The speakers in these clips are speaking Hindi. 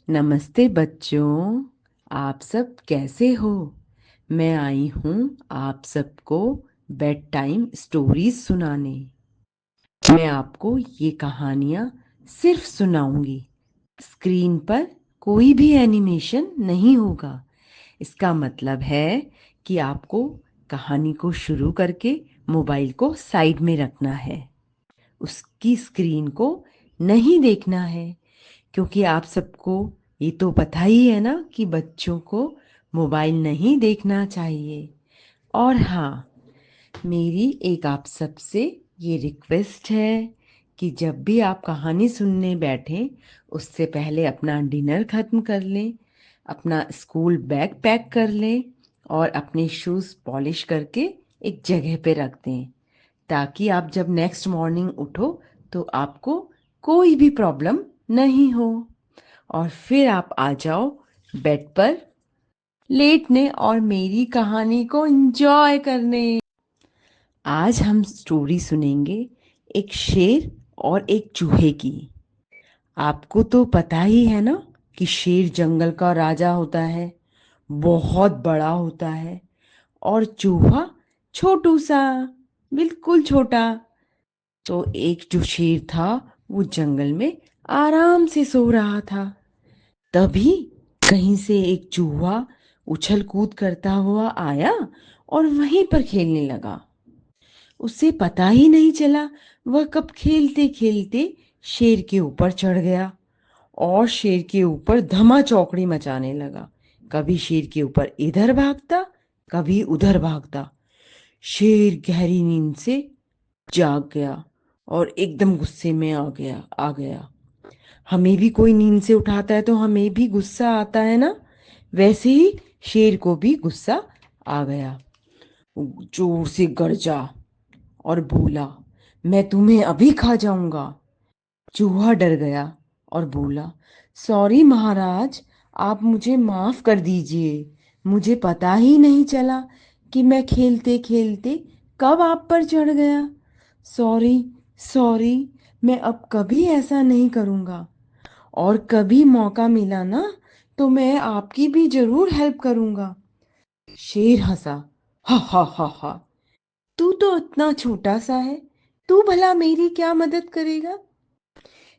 नमस्ते बच्चों, आप सब कैसे हो? मैं आई हूँ आप सबको बेड टाइम स्टोरीज सुनाने। मैं आपको ये कहानियाँ सिर्फ सुनाऊंगी। स्क्रीन पर कोई भी एनिमेशन नहीं होगा। इसका मतलब है कि आपको कहानी को शुरू करके मोबाइल को साइड में रखना है। उसकी स्क्रीन को नहीं देखना है, क्योंकि आप सबको ये तो पता ही है ना कि बच्चों को मोबाइल नहीं देखना चाहिए। और हाँ, मेरी एक आप सबसे ये रिक्वेस्ट है कि जब भी आप कहानी सुनने बैठें, उससे पहले अपना डिनर ख़त्म कर लें, अपना स्कूल बैग पैक कर लें और अपने शूज़ पॉलिश करके एक जगह पे रख दें, ताकि आप जब नेक्स्ट मॉर्निंग उठो तो आपको कोई भी प्रॉब्लम नहीं हो। और फिर आप आ जाओ बेड पर लेटने और मेरी कहानी को एंजॉय करने। आज हम स्टोरी सुनेंगे एक शेर और एक चूहे की। आपको तो पता ही है ना कि शेर जंगल का राजा होता है, बहुत बड़ा होता है, और चूहा छोटू सा, बिल्कुल छोटा। तो एक जो शेर था वो जंगल में आराम से सो रहा था। तभी कहीं से एक चूहा उछल कूद करता हुआ आया और वहीं पर खेलने लगा। उसे पता ही नहीं चला वह कब खेलते खेलते शेर के ऊपर चढ़ गया और शेर के ऊपर धमा चौकड़ी मचाने लगा। कभी शेर के ऊपर इधर भागता, कभी उधर भागता। शेर गहरी नींद से जाग गया और एकदम गुस्से में आ गया। हमें भी कोई नींद से उठाता है तो हमें भी गुस्सा आता है ना, वैसे ही शेर को भी गुस्सा आ गया। वो जोर से गरजा और बोला, मैं तुम्हें अभी खा जाऊंगा। चूहा डर गया और बोला, सॉरी महाराज, आप मुझे माफ कर दीजिए। मुझे पता ही नहीं चला कि मैं खेलते खेलते कब आप पर चढ़ गया। सॉरी, सॉरी, मैं अब कभी ऐसा नहीं करूँगा। और कभी मौका मिला ना तो मैं आपकी भी जरूर हेल्प करूँगा। शेर हंसा, हा हा हा हा, तू तो इतना छोटा सा है, तू भला मेरी क्या मदद करेगा।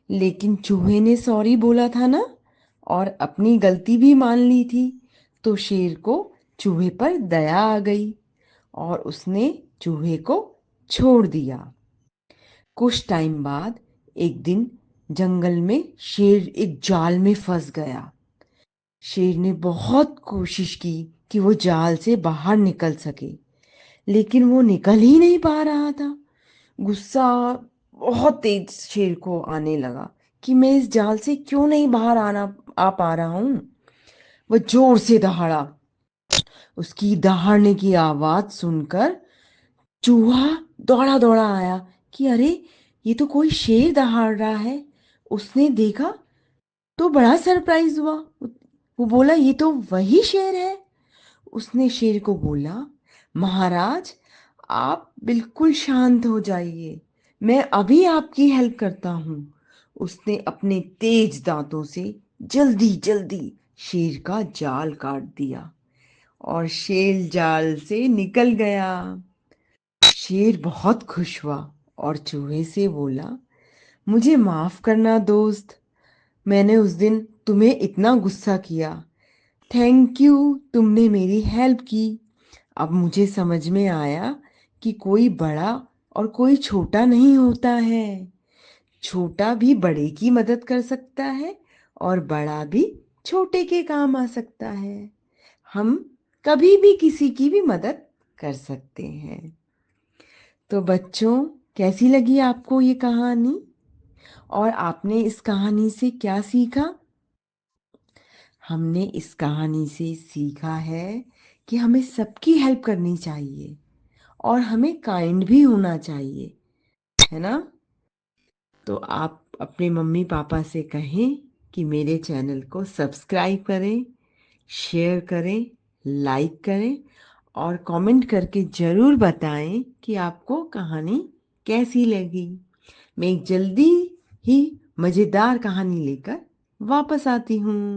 लेकिन चूहे ने सॉरी बोला था ना, और अपनी गलती भी मान ली थी, तो शेर को चूहे पर दया आ गई और उसने चूहे को छोड़ दिया। कुछ टाइम बाद एक दिन जंगल में शेर एक जाल में फंस गया। शेर ने बहुत कोशिश की कि वो जाल से बाहर निकल सके, लेकिन वो निकल ही नहीं पा रहा था। गुस्सा बहुत तेज शेर को आने लगा कि मैं इस जाल से क्यों नहीं बाहर आ पा रहा हूँ। वह जोर से दहाड़ा। उसकी दहाड़ने की आवाज सुनकर चूहा दौड़ा दौड़ा आया कि अरे, ये तो कोई शेर दहाड़ रहा है। उसने देखा तो बड़ा सरप्राइज हुआ। वो बोला, ये तो वही शेर है। उसने शेर को बोला, महाराज, आप बिल्कुल शांत हो जाइए, मैं अभी आपकी हेल्प करता हूँ। उसने अपने तेज दांतों से जल्दी जल्दी शेर का जाल काट दिया और शेर जाल से निकल गया। शेर बहुत खुश हुआ और चूहे से बोला, मुझे माफ करना दोस्त, मैंने उस दिन तुम्हें इतना गुस्सा किया। थैंक यू, तुमने मेरी हेल्प की। अब मुझे समझ में आया कि कोई बड़ा और कोई छोटा नहीं होता है। छोटा भी बड़े की मदद कर सकता है और बड़ा भी छोटे के काम आ सकता है। हम कभी भी किसी की भी मदद कर सकते हैं। तो बच्चों, कैसी लगी आपको ये कहानी? और आपने इस कहानी से क्या सीखा? हमने इस कहानी से सीखा है कि हमें सबकी हेल्प करनी चाहिए और हमें काइंड भी होना चाहिए, है ना? तो आप अपने मम्मी पापा से कहें कि मेरे चैनल को सब्सक्राइब करें, शेयर करें, लाइक करें और कमेंट करके ज़रूर बताएं कि आपको कहानी कैसी लगी। मैं एक जल्दी ही मज़ेदार कहानी लेकर वापस आती हूँ।